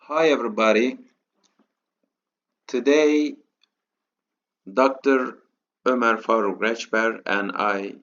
Hi everybody. Today Dr. Ömer Faruk RenÇber and I,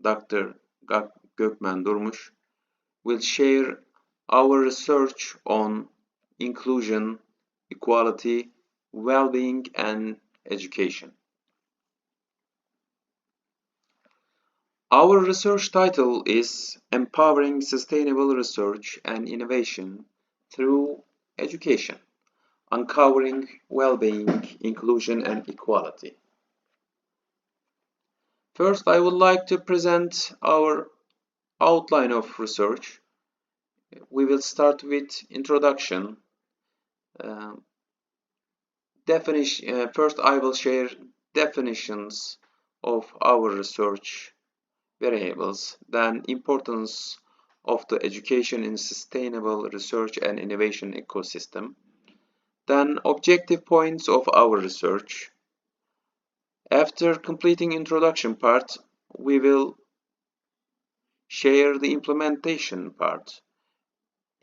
Dr. Gökmen Durmuş, will share our research on inclusion, equality, well-being and education. Our research title is Empowering Sustainable Research and Innovation Through Education. Uncovering well-being, inclusion, and equality. First, I would like to present our outline of research. We will start with introduction. First, I will share definitions of our research variables, then importance of the education in sustainable research and innovation ecosystem. Then objective points of our research. After completing introduction part, we will share the implementation part,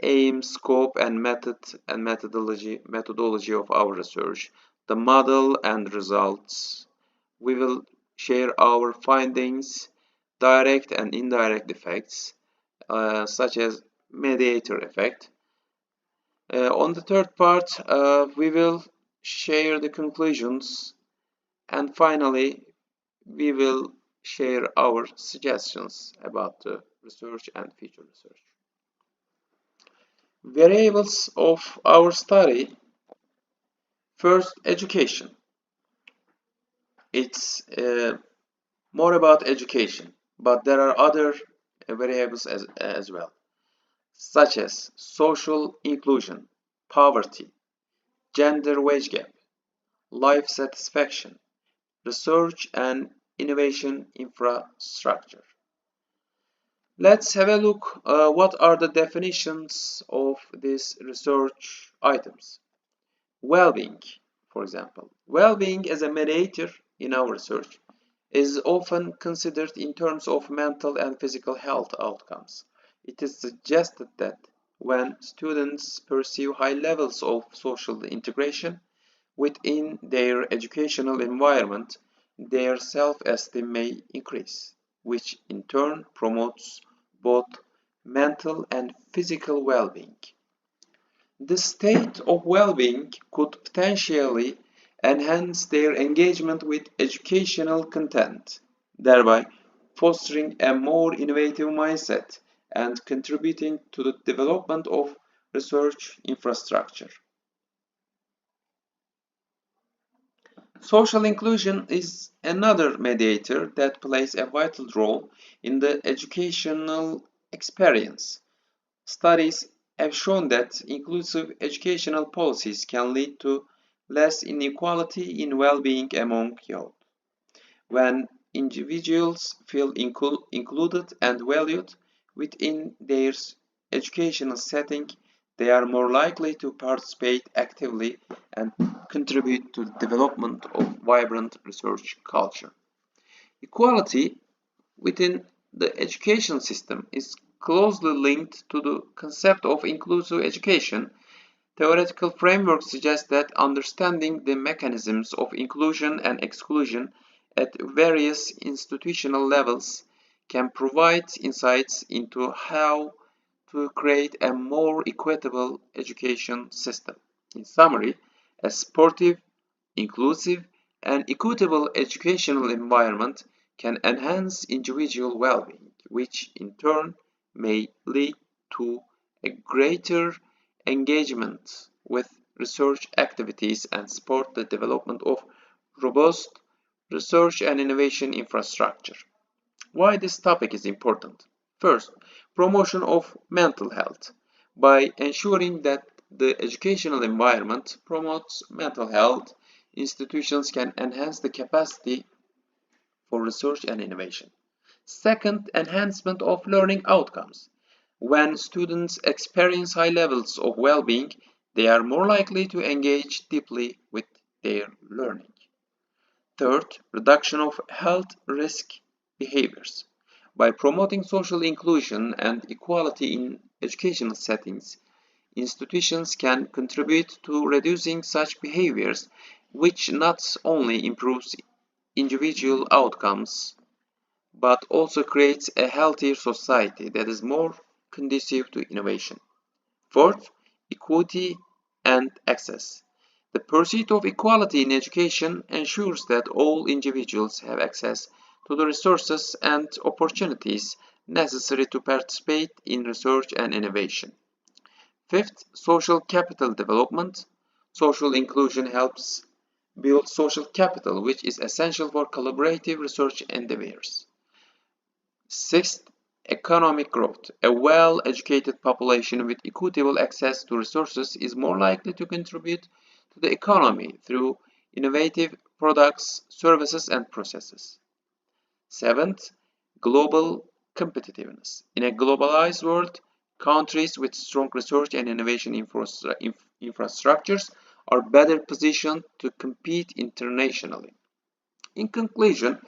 aim, scope, and methodology of our research, the model and results. We will share our findings, direct and indirect effects, such as mediator effect. On the third part, we will share the conclusions, and finally, we will share our suggestions about the research and future research. Variables of our study. First, education. It's more about education, but there are other variables as well, such as social inclusion, poverty, gender wage gap, life satisfaction, research and innovation infrastructure. Let's have a look what are the definitions of these research items. Well-being, for example. Well-being as a mediator in our research is often considered in terms of mental and physical health outcomes. It is suggested that when students pursue high levels of social integration within their educational environment, their self-esteem may increase, which in turn promotes both mental and physical well-being. The state of well-being could potentially enhance their engagement with educational content, thereby fostering a more innovative mindset and contributing to the development of research infrastructure. Social inclusion is another mediator that plays a vital role in the educational experience. Studies have shown that inclusive educational policies can lead to less inequality in well-being among youth. When individuals feel included and valued within their educational setting, they are more likely to participate actively and contribute to the development of vibrant research culture. Equality within the education system is closely linked to the concept of inclusive education. Theoretical frameworks suggest that understanding the mechanisms of inclusion and exclusion at various institutional levels can provide insights into how to create a more equitable education system. In summary, a supportive, inclusive, and equitable educational environment can enhance individual well-being, which in turn may lead to a greater engagement with research activities and support the development of robust research and innovation infrastructure. Why this topic is important? First, promotion of mental health. By ensuring that the educational environment promotes mental health, institutions can enhance the capacity for research and innovation. Second, enhancement of learning outcomes. When students experience high levels of well-being, they are more likely to engage deeply with their learning. Third, reduction of health risk behaviors. By promoting social inclusion and equality in educational settings, institutions can contribute to reducing such behaviors, which not only improves individual outcomes but also creates a healthier society that is more conducive to innovation. Fourth, equity and access. The pursuit of equality in education ensures that all individuals have access to the resources and opportunities necessary to participate in research and innovation. Fifth, social capital development. Social inclusion helps build social capital, which is essential for collaborative research endeavors. Sixth, economic growth. A well-educated population with equitable access to resources is more likely to contribute to the economy through innovative products, services, and processes. Seventh, global competitiveness. In a globalized world, countries with strong research and innovation infrastructures are better positioned to compete internationally. In conclusion,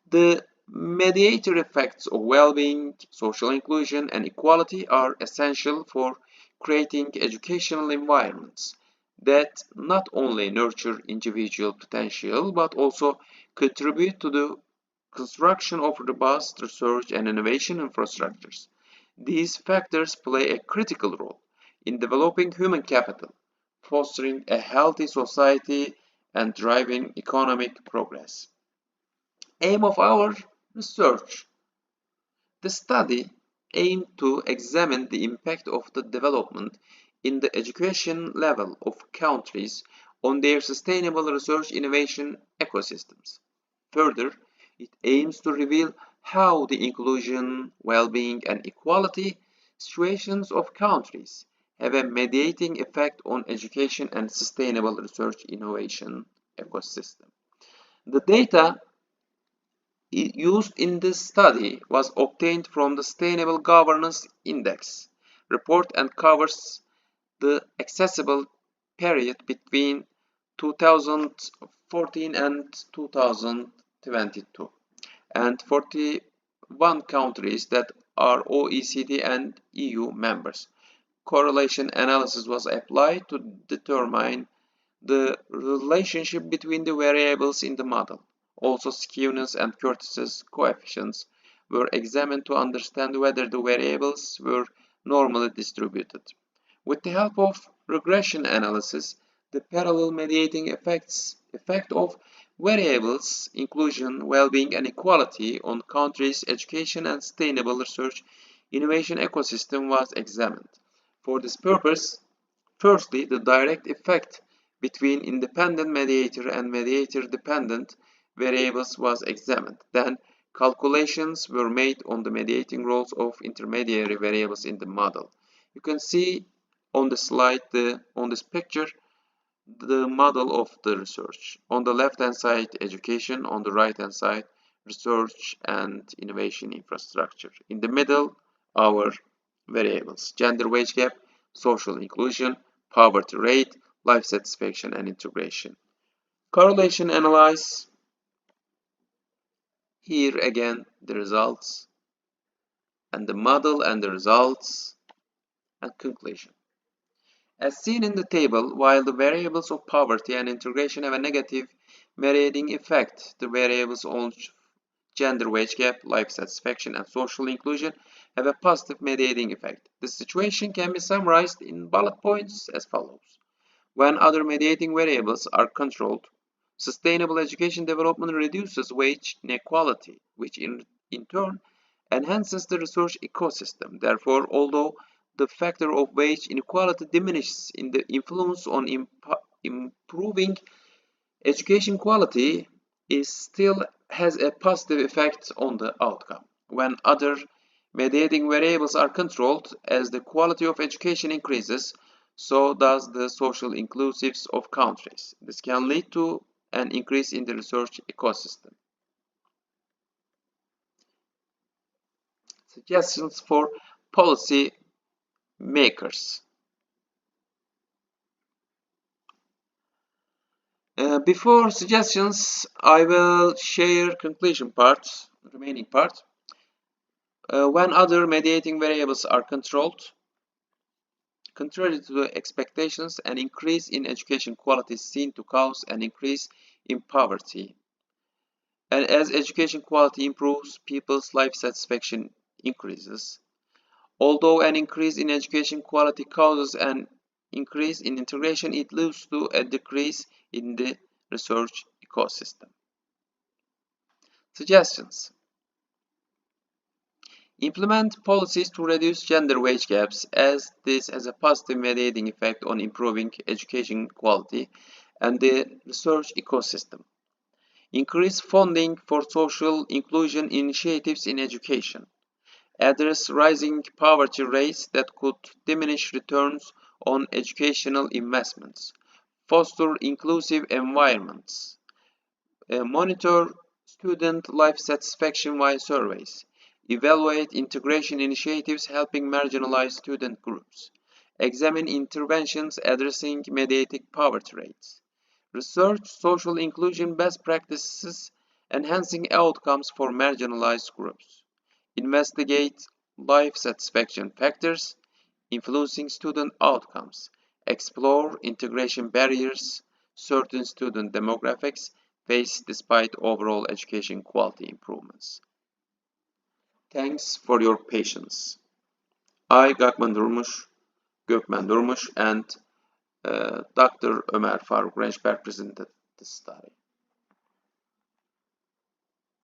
the mediator effects of well-being, social inclusion, and equality are essential for creating educational environments that not only nurture individual potential but also contribute to the construction of robust research and innovation infrastructures. These factors play a critical role in developing human capital, fostering a healthy society, and driving economic progress. Aim of our research. The study aimed to examine the impact of the development in the education level of countries on their sustainable research innovation ecosystems. Further, it aims to reveal how the inclusion, well-being, and equality situations of countries have a mediating effect on education and sustainable research innovation ecosystem. The data used in this study was obtained from the Sustainable Governance Index report and covers the accessible period between 2014 and 2022 and 41 countries that are OECD and EU members. Correlation analysis was applied to determine the relationship between the variables in the model. Also, skewness and kurtosis coefficients were examined to understand whether the variables were normally distributed. With the help of regression analysis, the parallel mediating effect of variables, inclusion, well-being, and equality on countries' education and sustainable research innovation ecosystem was examined. For this purpose, firstly, the direct effect between independent mediator and mediator-dependent variables was examined. Then, calculations were made on the mediating roles of intermediary variables in the model. You can see on the slide, on this picture, the model of the research. On the left-hand side, education. On the right-hand side, research and innovation infrastructure. In the middle, our variables: gender wage gap, social inclusion, poverty rate, life satisfaction, and integration. Correlation analysis. Here again, the results and the model and the results and conclusion. As seen in the table, while the variables of poverty and integration have a negative mediating effect, the variables on gender wage gap, life satisfaction, and social inclusion have a positive mediating effect. The situation can be summarized in bullet points as follows. When other mediating variables are controlled, sustainable education development reduces wage inequality, which in turn enhances the research ecosystem. Therefore, although the factor of wage inequality diminishes in the influence on improving education quality, it still has a positive effect on the outcome. When other mediating variables are controlled, as the quality of education increases, so does the social inclusiveness of countries. This can lead to an increase in the research ecosystem. Suggestions for policy makers. Before suggestions, I will share conclusion part, remaining part. When other mediating variables are controlled, Contrary to the expectations, an increase in education quality is seen to cause an increase in poverty. And as education quality improves, people's life satisfaction increases. Although an increase in education quality causes an increase in integration, it leads to a decrease in the research ecosystem. Suggestions: implement policies to reduce gender wage gaps, as this has a positive mediating effect on improving education quality and the research ecosystem. Increase funding for social inclusion initiatives in education. Address rising poverty rates that could diminish returns on educational investments. Foster inclusive environments. Monitor student life satisfaction via surveys. Evaluate integration initiatives helping marginalized student groups. Examine interventions addressing mediated poverty rates. Research social inclusion best practices enhancing outcomes for marginalized groups. Investigate life satisfaction factors influencing student outcomes. Explore integration barriers certain student demographics face despite overall education quality improvements. Thanks for your patience. I, Gökmen Durmuş, and Dr. Omer Faruk RenÇber presented this study.